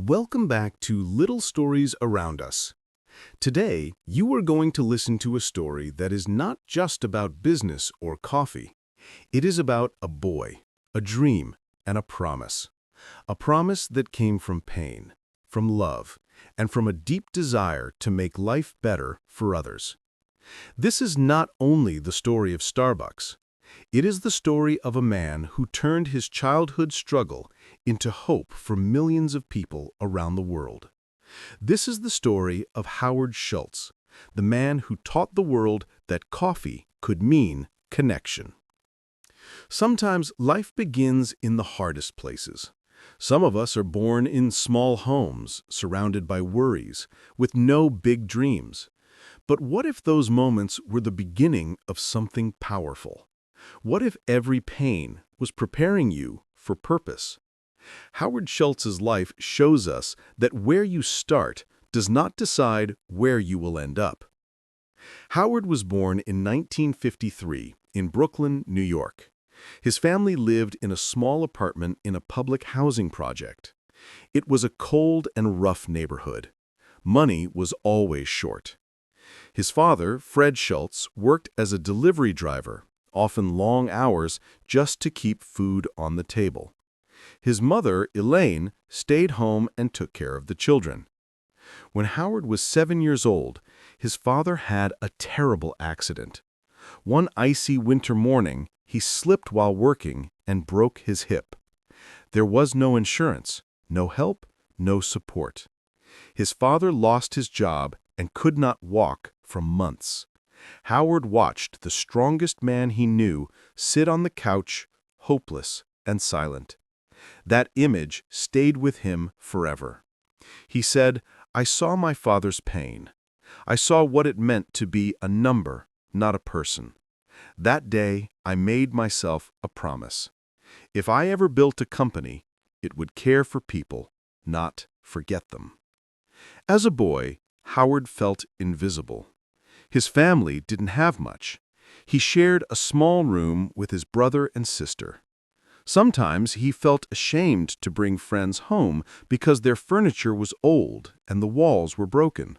Welcome back to Little Stories Around Us. Today, you are going to listen to a story that is not just about business or coffee. It is about a boy, a dream, and a promise. A promise that came from pain, from love, and from a deep desire to make life better for others. This is not only the story of Starbucks. It is the story of a man who turned his childhood struggle into hope for millions of people around the world. This is the story of Howard Schultz, the man who taught the world that coffee could mean connection. Sometimes life begins in the hardest places. Some of us are born in small homes, surrounded by worries, with no big dreams. But what if those moments were the beginning of something powerful? What if every pain was preparing you for purpose? Howard Schultz's life shows us that where you start does not decide where you will end up. Howard was born in 1953 in Brooklyn, New York. His family lived in a small apartment in a public housing project. It was a cold and rough neighborhood. Money was always short. His father, Fred Schultz, worked as a delivery driver, often long hours just to keep food on the table. His mother, Elaine, stayed home and took care of the children. When Howard was 7 years old, his father had a terrible accident. One icy winter morning, he slipped while working and broke his hip. There was no insurance, no help, no support. His father lost his job and could not walk for months. Howard watched the strongest man he knew sit on the couch, hopeless and silent. That image stayed with him forever. He said, "I saw my father's pain. I saw what it meant to be a number, not a person. That day, I made myself a promise. If I ever built a company, it would care for people, not forget them." As a boy, Howard felt invisible. His family didn't have much. He shared a small room with his brother and sister. Sometimes he felt ashamed to bring friends home because their furniture was old and the walls were broken.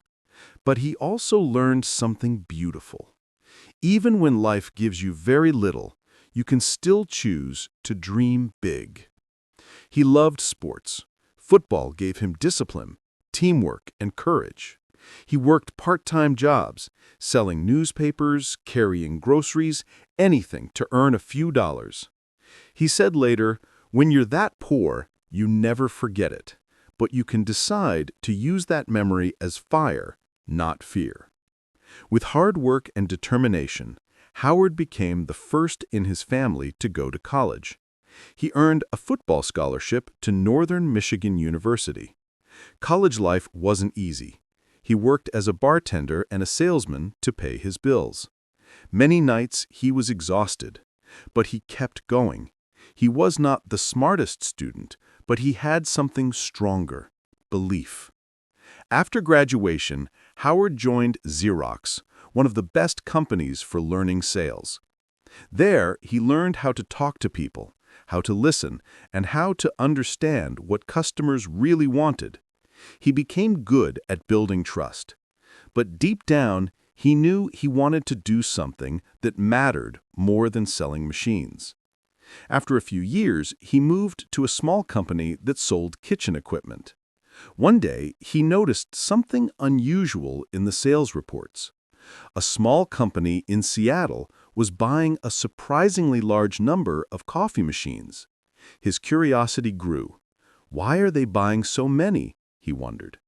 But he also learned something beautiful. Even when life gives you very little, you can still choose to dream big. He loved sports. Football gave him discipline, teamwork, and courage. He worked part-time jobs, selling newspapers, carrying groceries, anything to earn a few dollars. He said later, "When you're that poor, you never forget it, but you can decide to use that memory as fire, not fear." With hard work and determination, Howard became the first in his family to go to college. He earned a football scholarship to Northern Michigan University. College life wasn't easy. He worked as a bartender and a salesman to pay his bills. Many nights he was exhausted, but he kept going. He was not the smartest student, but he had something stronger: belief. After graduation, Howard joined Xerox, one of the best companies for learning sales. There, he learned how to talk to people, how to listen, and how to understand what customers really wanted. He became good at building trust. But deep down, he knew he wanted to do something that mattered more than selling machines. After a few years, he moved to a small company that sold kitchen equipment. One day, he noticed something unusual in the sales reports. A small company in Seattle was buying a surprisingly large number of coffee machines. His curiosity grew. Why are they buying so many? He wondered.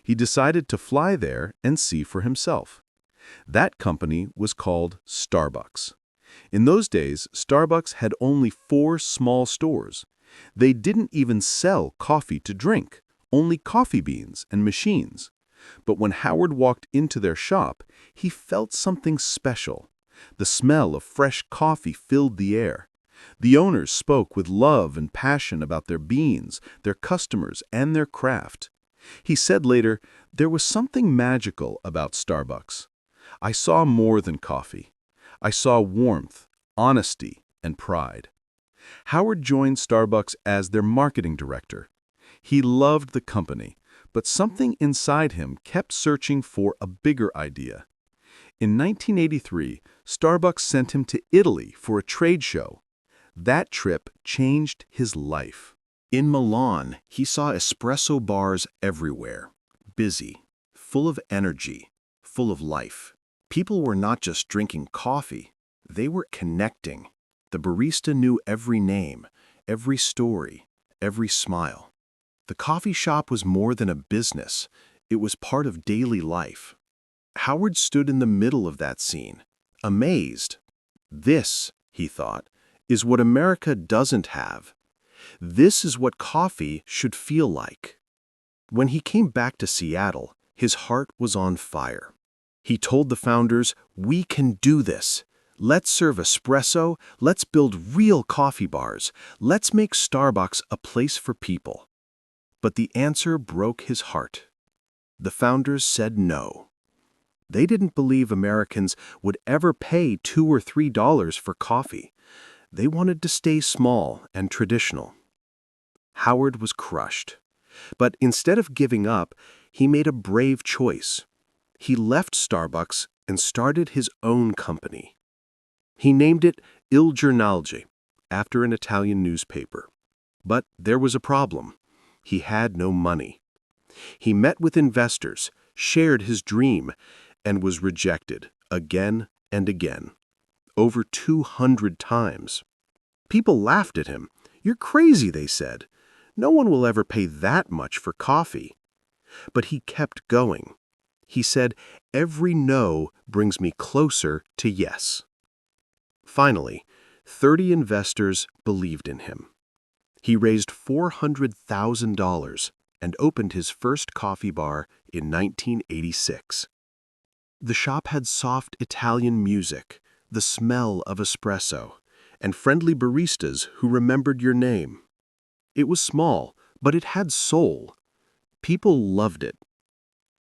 He decided to fly there and see for himself. That company was called Starbucks. In those days, Starbucks had only 4 small stores. They didn't even sell coffee to drink, only coffee beans and machines. But when Howard walked into their shop, he felt something special. The smell of fresh coffee filled the air. The owners spoke with love and passion about their beans, their customers, and their craft. He said later, "There was something magical about Starbucks. I saw more than coffee. I saw warmth, honesty, and pride." Howard joined Starbucks as their marketing director. He loved the company, but something inside him kept searching for a bigger idea. In 1983, Starbucks sent him to Italy for a trade show. That trip changed his life. In Milan, he saw espresso bars everywhere, busy, full of energy, full of life. People were not just drinking coffee, they were connecting. The barista knew every name, every story, every smile. The coffee shop was more than a business, it was part of daily life. Howard stood in the middle of that scene, amazed. This, he thought, is what America doesn't have. This is what coffee should feel like. When he came back to Seattle, his heart was on fire. He told the founders, "We can do this. Let's serve espresso, let's build real coffee bars, let's make Starbucks a place for people." But the answer broke his heart. The founders said no. They didn't believe Americans would ever pay $2 or $3 for coffee. They wanted to stay small and traditional. Howard was crushed. But instead of giving up, he made a brave choice. He left Starbucks and started his own company. He named it Il Giornale, after an Italian newspaper. But there was a problem. He had no money. He met with investors, shared his dream, and was rejected again and again, over 200 times. People laughed at him. "You're crazy," they said. "No one will ever pay that much for coffee." But he kept going. He said, "Every no brings me closer to yes." Finally, 30 investors believed in him. He raised $400,000 and opened his first coffee bar in 1986. The shop had soft Italian music, the smell of espresso, and friendly baristas who remembered your name. It was small, but it had soul. People loved it.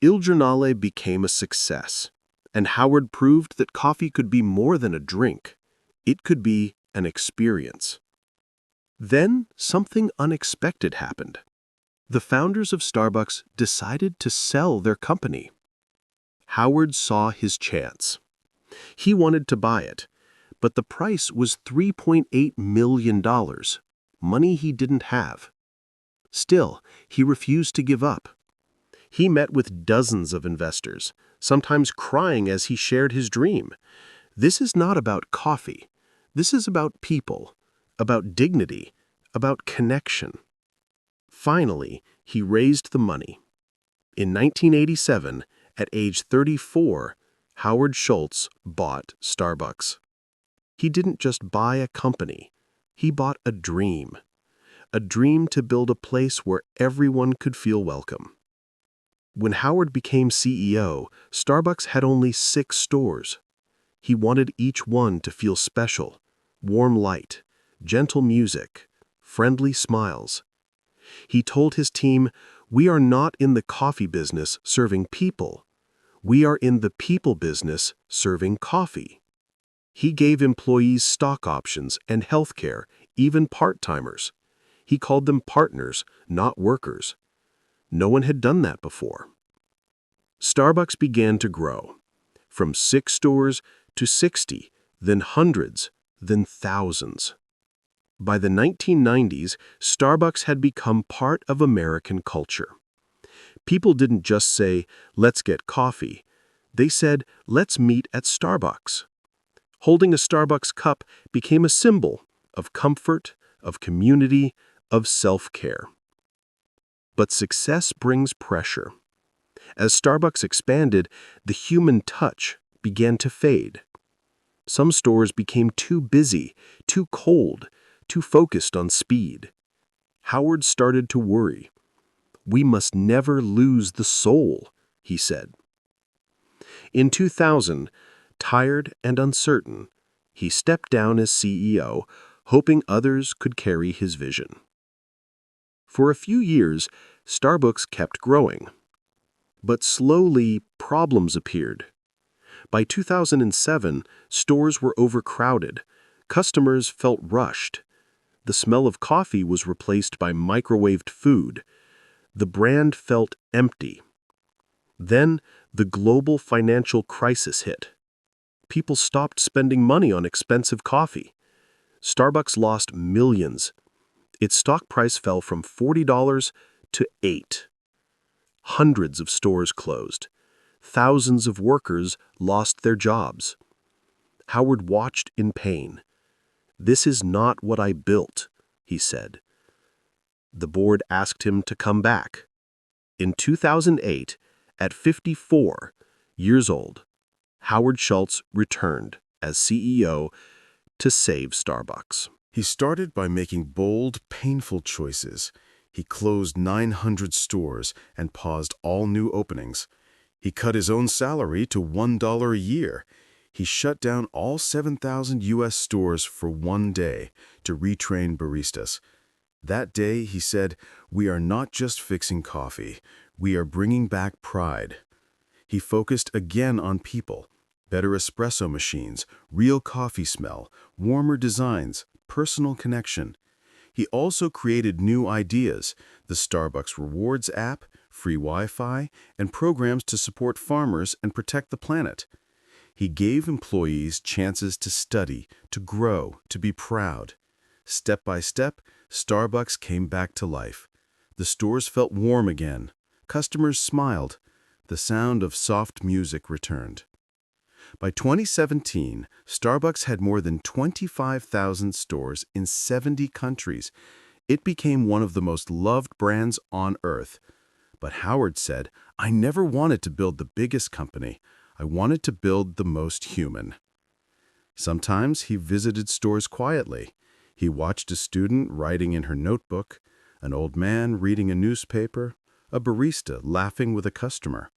Il Giornale became a success, and Howard proved that coffee could be more than a drink. It could be an experience. Then something unexpected happened. The founders of Starbucks decided to sell their company. Howard saw his chance. He wanted to buy it, but the price was $3.8 million, money he didn't have. Still, he refused to give up. He met with dozens of investors, sometimes crying as he shared his dream. This is not about coffee. This is about people, about dignity, about connection. Finally, he raised the money. In 1987, at age 34, Howard Schultz bought Starbucks. He didn't just buy a company, he bought a dream to build a place where everyone could feel welcome. When Howard became CEO, Starbucks had only 6 stores. He wanted each one to feel special, warm light, gentle music, friendly smiles. He told his team, "We are not in the coffee business serving people. We are in the people business serving coffee." He gave employees stock options and health care, even part-timers. He called them partners, not workers. No one had done that before. Starbucks began to grow, from 6 stores to 60, then hundreds, then thousands. By the 1990s, Starbucks had become part of American culture. People didn't just say, "Let's get coffee." They said, "Let's meet at Starbucks." Holding a Starbucks cup became a symbol of comfort, of community, of self-care. But success brings pressure. As Starbucks expanded, the human touch began to fade. Some stores became too busy, too cold, too focused on speed. Howard started to worry. "We must never lose the soul," he said. In 2000, tired and uncertain, he stepped down as CEO, hoping others could carry his vision. For a few years, Starbucks kept growing. But slowly, problems appeared. By 2007, stores were overcrowded. Customers felt rushed. The smell of coffee was replaced by microwaved food. The brand felt empty. Then the global financial crisis hit. People stopped spending money on expensive coffee. Starbucks lost millions. Its stock price fell from $40 to $8. Hundreds of stores closed. Thousands of workers lost their jobs. Howard watched in pain. "This is not what I built," he said. The board asked him to come back. In 2008, at 54 years old, Howard Schultz returned as CEO to save Starbucks. He started by making bold, painful choices. He closed 900 stores and paused all new openings. He cut his own salary to $1 a year. He shut down all 7,000 U.S. stores for one day to retrain baristas. That day, he said, "We are not just fixing coffee. We are bringing back pride." He focused again on people, better espresso machines, real coffee smell, warmer designs, personal connection. He also created new ideas, the Starbucks Rewards app, free Wi-Fi, and programs to support farmers and protect the planet. He gave employees chances to study, to grow, to be proud. Step by step, Starbucks came back to life. The stores felt warm again. Customers smiled. The sound of soft music returned. By 2017, Starbucks had more than 25,000 stores in 70 countries. It became one of the most loved brands on earth. But Howard said, "I never wanted to build the biggest company. I wanted to build the most human." Sometimes he visited stores quietly. He watched a student writing in her notebook, an old man reading a newspaper, a barista laughing with a customer.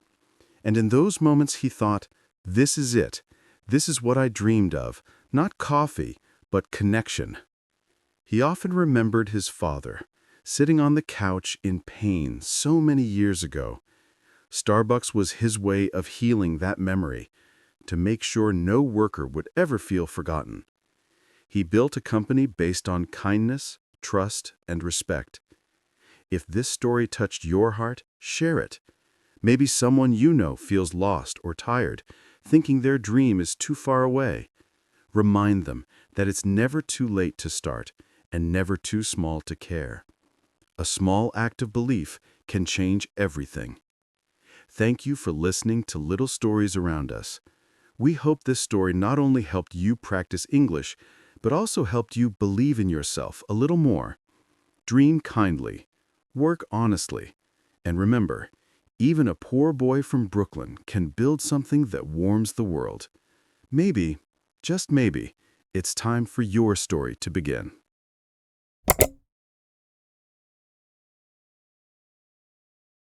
And in those moments he thought, "This is it. This is what I dreamed of. Not coffee, but connection." He often remembered his father, sitting on the couch in pain so many years ago. Starbucks was his way of healing that memory, to make sure no worker would ever feel forgotten. He built a company based on kindness, trust, and respect. If this story touched your heart, share it. Maybe someone you know feels lost or tired, thinking their dream is too far away. Remind them that it's never too late to start and never too small to care. A small act of belief can change everything. Thank you for listening to Little Stories Around Us. We hope this story not only helped you practice English, but also helped you believe in yourself a little more. Dream kindly, work honestly, and remember, even a poor boy from Brooklyn can build something that warms the world. Maybe, just maybe, it's time for your story to begin.